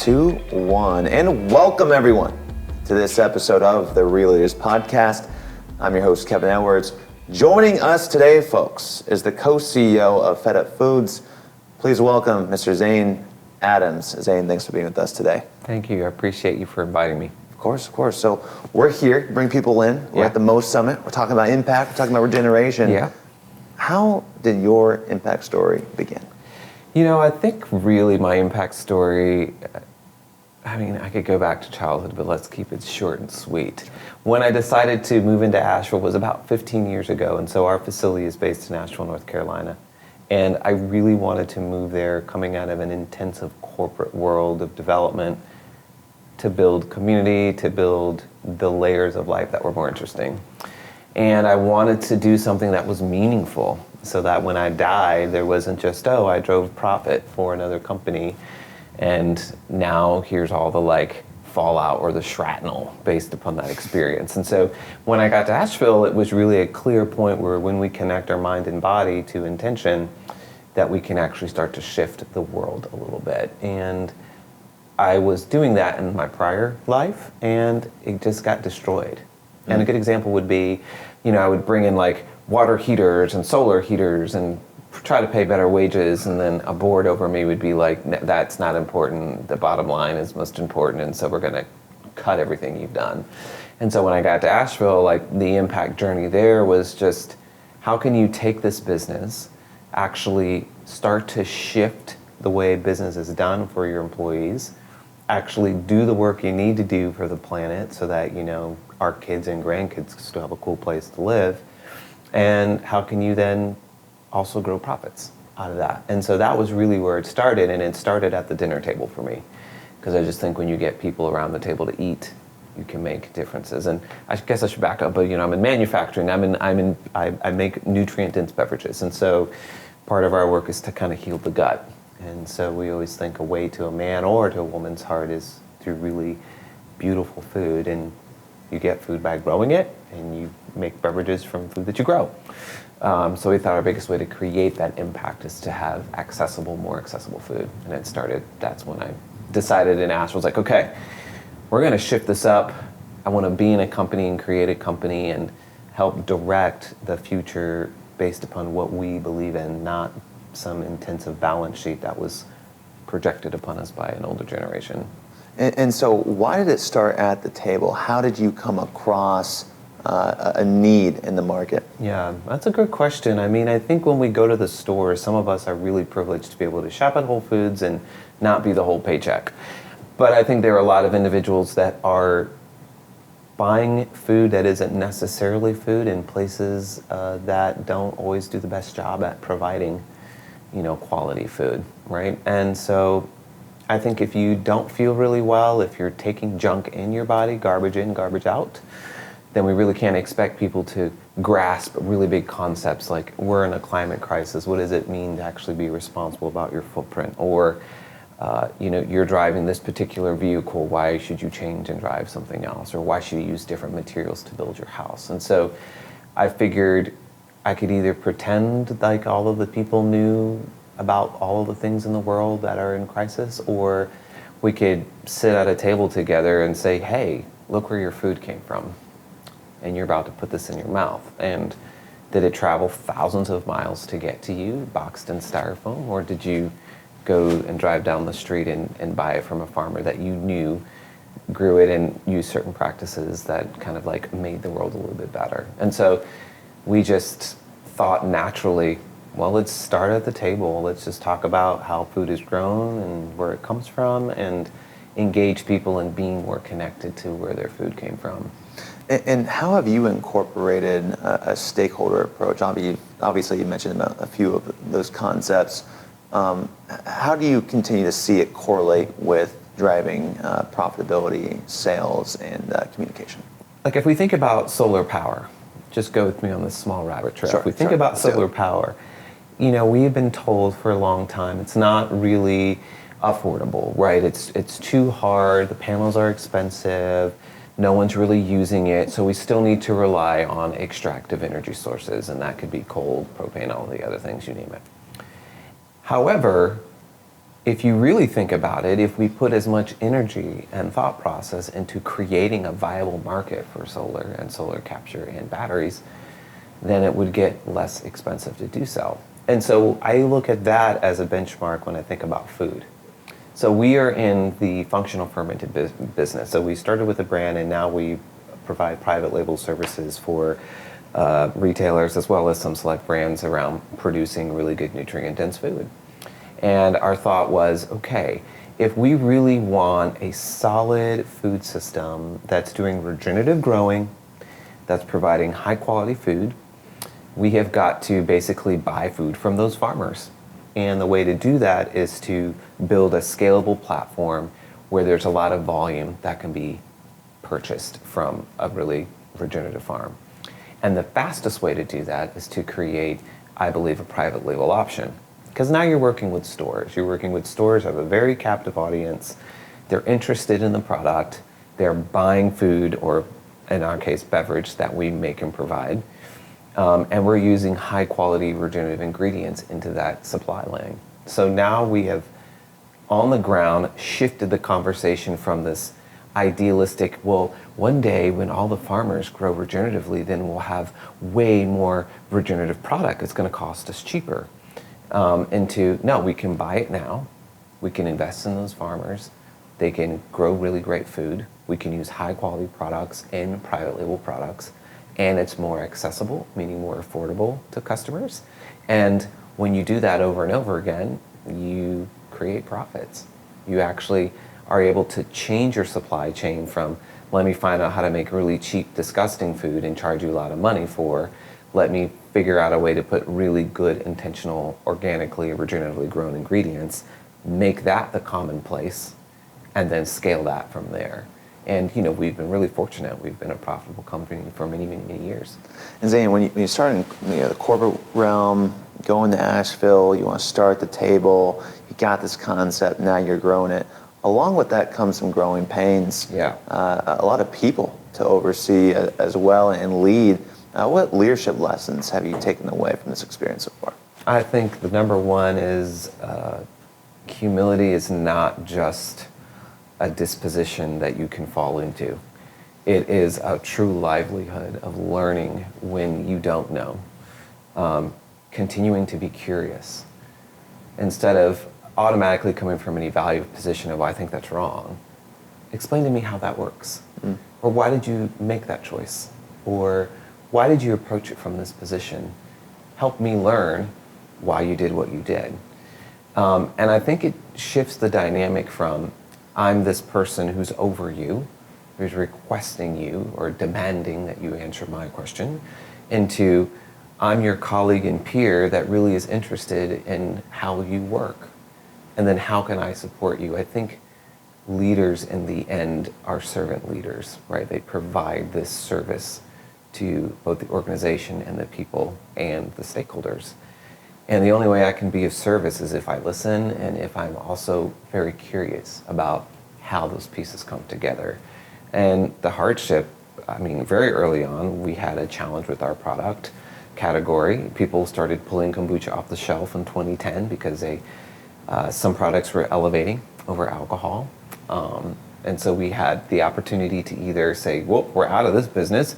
2, 1, and welcome everyone to this episode of the Real Leaders Podcast. I'm your host, Kevin Edwards. Joining us today, folks, is the co-CEO of FedUp Foods. Please welcome Mr. Zane Adams. Zane, thanks for being with us today. Thank you. I appreciate you for inviting me. Of course. So we're here to bring people in. We're at the Most Summit. We're talking about impact. We're talking about regeneration. Yeah. How did your impact story begin? You know, I think really my impact story, I could go back to childhood, but let's keep it short and sweet. When I decided to move into Asheville was about 15 years ago, and so our facility is based in Asheville, North Carolina. And I really wanted to move there coming out of an intensive corporate world of development to build community, to build the layers of life that were more interesting. And I wanted to do something that was meaningful so that when I died, there wasn't just, I drove profit for another company and now here's all the fallout or the shrapnel based upon that experience. And so when I got to Asheville, it was really a clear point where when we connect our mind and body to intention, that we can actually start to shift the world a little bit. And I was doing that in my prior life and it just got destroyed. And a good example would be, I would bring in water heaters and solar heaters and try to pay better wages, and then a board over me would be that's not important, the bottom line is most important, and so we're gonna cut everything you've done. And so when I got to Asheville, the impact journey there was just, how can you take this business, actually start to shift the way business is done for your employees, actually do the work you need to do for the planet so that, our kids and grandkids still have a cool place to live, and how can you then also grow profits out of that? And so that was really where it started, and it started at the dinner table for me, because I just think when you get people around the table to eat, you can make differences. And I guess I should back up, but I'm in manufacturing. I make nutrient-dense beverages, and so part of our work is to kind of heal the gut. And so we always think a way to a man or to a woman's heart is through really beautiful food, and you get food by growing it, and you make beverages from food that you grow. So we thought our biggest way to create that impact is to have more accessible food. And that's when I decided in Asheville, I was okay, we're going to shift this up. I want to be in a company and create a company and help direct the future based upon what we believe in, not some intensive balance sheet that was projected upon us by an older generation. And so why did it start at the table? How did you come across a need in the market? Yeah, that's a good question. I think when we go to the store, some of us are really privileged to be able to shop at Whole Foods and not be the whole paycheck. But I think there are a lot of individuals that are buying food that isn't necessarily food in places that don't always do the best job at providing, quality food, right? And so I think if you don't feel really well, if you're taking junk in your body, garbage in, garbage out, then we really can't expect people to grasp really big concepts like we're in a climate crisis. What does it mean to actually be responsible about your footprint? Or, you're driving this particular vehicle. Why should you change and drive something else? Or why should you use different materials to build your house? And so I figured I could either pretend like all of the people knew about all of the things in the world that are in crisis, or we could sit at a table together and say, hey, look where your food came from. And you're about to put this in your mouth. And did it travel thousands of miles to get to you, boxed in styrofoam? Or did you go and drive down the street and buy it from a farmer that you knew grew it and used certain practices that kind of made the world a little bit better? And so we just thought naturally, well, let's start at the table. Let's just talk about how food is grown and where it comes from, and engage people in being more connected to where their food came from. And how have you incorporated a stakeholder approach? Obviously, you mentioned about a few of those concepts. How do you continue to see it correlate with driving profitability, sales, and communication? If we think about solar power, just go with me on this small rabbit trail. If we think about solar power, we've been told for a long time it's not really affordable, right? It's too hard, the panels are expensive, no one's really using it, so we still need to rely on extractive energy sources, and that could be coal, propane, all the other things, you name it. However, if you really think about it, if we put as much energy and thought process into creating a viable market for solar and solar capture and batteries, then it would get less expensive to do so. And so I look at that as a benchmark when I think about food. So we are in the functional fermented business. So we started with a brand, and now we provide private label services for retailers as well as some select brands around producing really good nutrient-dense food. And our thought was, okay, if we really want a solid food system that's doing regenerative growing, that's providing high quality food, we have got to basically buy food from those farmers. And the way to do that is to build a scalable platform where there's a lot of volume that can be purchased from a really regenerative farm. And the fastest way to do that is to create, I believe, a private label option. Because now you're working with stores. You're working with stores of a very captive audience. They're interested in the product. They're buying food, or in our case, beverage that we make and provide. And we're using high quality regenerative ingredients into that supply lane. So now we have, on the ground, shifted the conversation from this idealistic, well, one day when all the farmers grow regeneratively, then we'll have way more regenerative product. It's going to cost us cheaper. Into, no, we can buy it now. We can invest in those farmers. They can grow really great food. We can use high quality products and private label products. And it's more accessible, meaning more affordable to customers. And when you do that over and over again, you create profits. You actually are able to change your supply chain from, let me find out how to make really cheap, disgusting food and charge you a lot of money for, let me figure out a way to put really good, intentional, organically, regeneratively grown ingredients, make that the commonplace, and then scale that from there. And we've been really fortunate. We've been a profitable company for many, many, many years. And Zane, when you start in the corporate realm, going to Asheville, you want to start the table, you got this concept, now you're growing it. Along with that comes some growing pains. Yeah. A lot of people to oversee as well and lead. What leadership lessons have you taken away from this experience so far? I think the number one is humility is not just a disposition that you can fall into. It is a true livelihood of learning when you don't know. Continuing to be curious. Instead of automatically coming from an evaluative position of, I think that's wrong, explain to me how that works. Or why did you make that choice? Or why did you approach it from this position? Help me learn why you did what you did. And I think it shifts the dynamic from, I'm this person who's over you, who's requesting you or demanding that you answer my question, into, I'm your colleague and peer that really is interested in how you work. And then how can I support you? I think leaders in the end are servant leaders, right? They provide this service to both the organization and the people and the stakeholders. And the only way I can be of service is if I listen and if I'm also very curious about how those pieces come together. And the hardship, very early on, we had a challenge with our product category. People started pulling kombucha off the shelf in 2010 because some products were elevating over alcohol. And so we had the opportunity to either say, well, we're out of this business,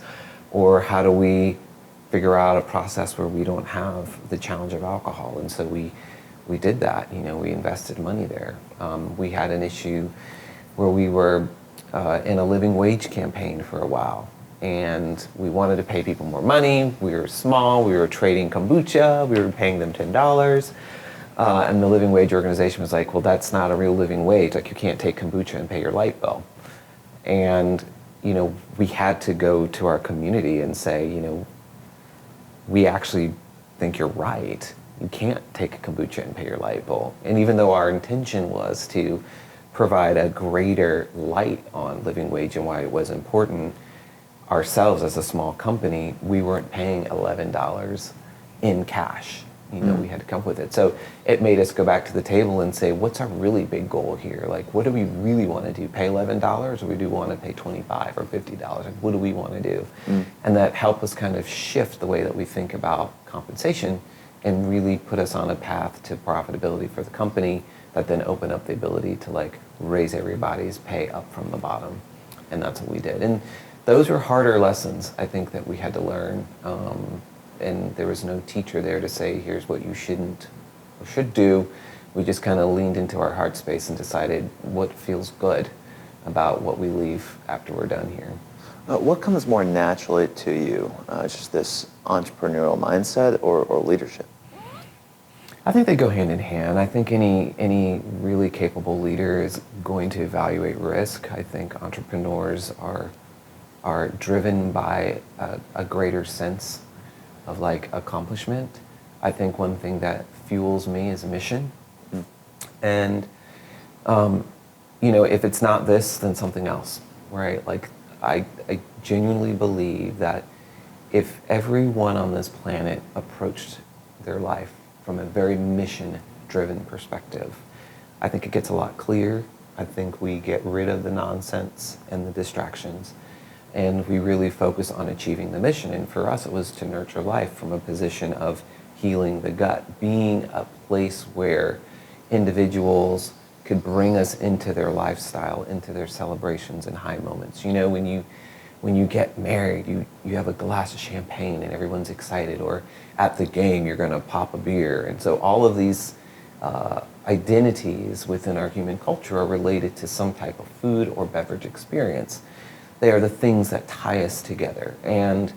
or how do we figure out a process where we don't have the challenge of alcohol? And so we did that. We invested money there. We had an issue where we were in a living wage campaign for a while, and we wanted to pay people more money. We were small. We were trading kombucha. We were paying them $10. And the living wage organization was like, well, that's not a real living wage. Like, you can't take kombucha and pay your light bill. And, we had to go to our community and say, we actually think you're right. You can't take a kombucha and pay your light bill. And even though our intention was to provide a greater light on living wage and why it was important, ourselves as a small company, we weren't paying $11 in cash. We had to come up with it. So it made us go back to the table and say, what's our really big goal here? Like, what do we really want to do? Pay $11, or we do want to pay $25 or $50? Like, what do we want to do? And that helped us kind of shift the way that we think about compensation and really put us on a path to profitability for the company that then opened up the ability to like raise everybody's pay up from the bottom. And that's what we did. And those were harder lessons, I think, that we had to learn. And there was no teacher there to say, here's what you shouldn't or should do. We just kind of leaned into our heart space and decided what feels good about what we leave after we're done here. What comes more naturally to you? Just this entrepreneurial mindset or leadership? I think they go hand in hand. I think any really capable leader is going to evaluate risk. I think entrepreneurs are driven by a greater sense of like accomplishment. I think one thing that fuels me is mission. And if it's not this, then something else, right? Like I genuinely believe that if everyone on this planet approached their life from a very mission-driven perspective, I think it gets a lot clearer. I think we get rid of the nonsense and the distractions, and we really focus on achieving the mission. And for us, it was to nurture life from a position of healing the gut, being a place where individuals could bring us into their lifestyle, into their celebrations and high moments. You know, when you get married, you have a glass of champagne and everyone's excited, or at the game, you're gonna pop a beer. And so all of these identities within our human culture are related to some type of food or beverage experience. They are the things that tie us together. And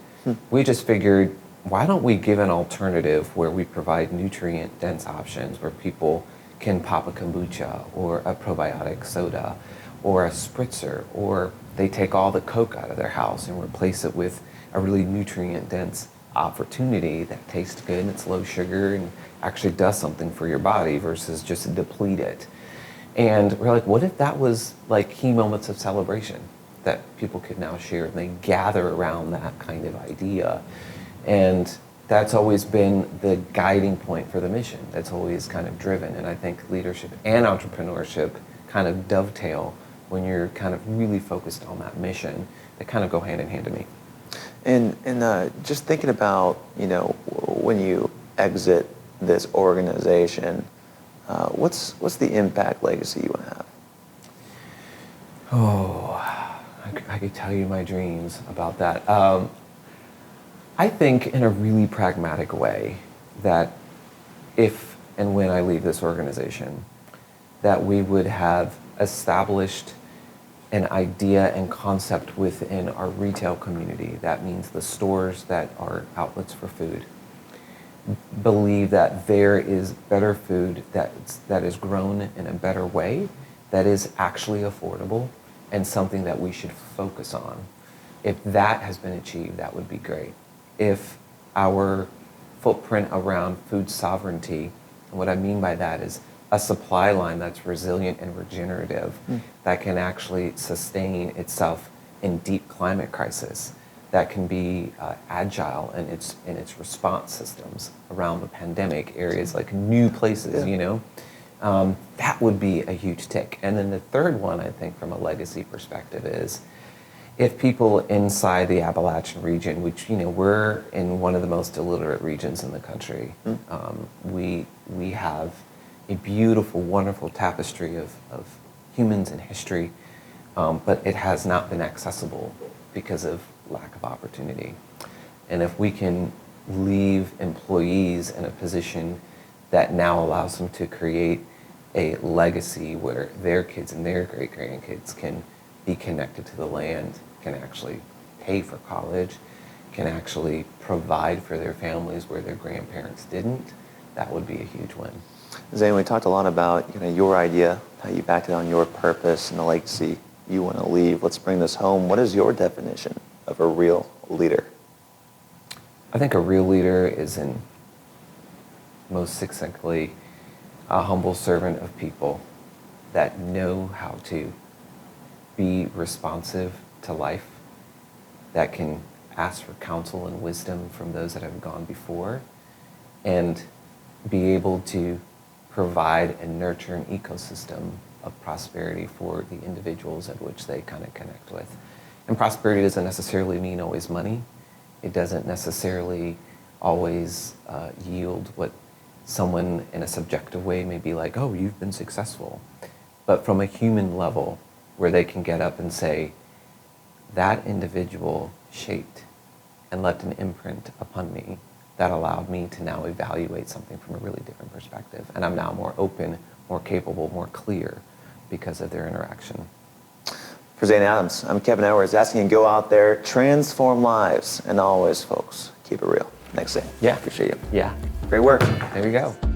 we just figured, why don't we give an alternative where we provide nutrient-dense options where people can pop a kombucha or a probiotic soda or a spritzer, or they take all the Coke out of their house and replace it with a really nutrient-dense opportunity that tastes good and it's low sugar and actually does something for your body versus just deplete it. And we're like, what if that was like key moments of celebration that people could now share, and they gather around that kind of idea. And that's always been the guiding point for the mission. That's always kind of driven. And I think leadership and entrepreneurship kind of dovetail when you're kind of really focused on that mission. They kind of go hand in hand to me. And just thinking about, when you exit this organization, what's the impact legacy you want to have? Oh, I could tell you my dreams about that. I think in a really pragmatic way that if and when I leave this organization, that we would have established an idea and concept within our retail community. That means the stores that are outlets for food. Believe that there is better food that is grown in a better way, that is actually affordable, and something that we should focus on. If that has been achieved, that would be great. If our footprint around food sovereignty, and what I mean by that is a supply line that's resilient and regenerative, that can actually sustain itself in deep climate crisis, that can be agile in its response systems around the pandemic, areas like new places, that would be a huge tick. And then the third one, I think, from a legacy perspective is, if people inside the Appalachian region, which we're in one of the most illiterate regions in the country, we have a beautiful, wonderful tapestry of humans and history, but it has not been accessible because of lack of opportunity. And if we can leave employees in a position that now allows them to create a legacy where their kids and their great-grandkids can be connected to the land, can actually pay for college, can actually provide for their families where their grandparents didn't, that would be a huge win. Zane, we talked a lot about your idea, how you've acted on your purpose and the legacy you want to leave. Let's bring this home. What is your definition of a real leader? I think a real leader is, in most succinctly, a humble servant of people that know how to be responsive to life, that can ask for counsel and wisdom from those that have gone before, and be able to provide and nurture an ecosystem of prosperity for the individuals at which they kind of connect with. And prosperity doesn't necessarily mean always money. It doesn't necessarily always yield what someone in a subjective way may be like, oh, you've been successful. But from a human level, where they can get up and say, that individual shaped and left an imprint upon me that allowed me to now evaluate something from a really different perspective. And I'm now more open, more capable, more clear because of their interaction. For Zane Adams, I'm Kevin Edwards, asking you to go out there, transform lives, and always, folks, keep it real. Thanks, Zane. Yeah. Appreciate you. Yeah. Great work. There you go.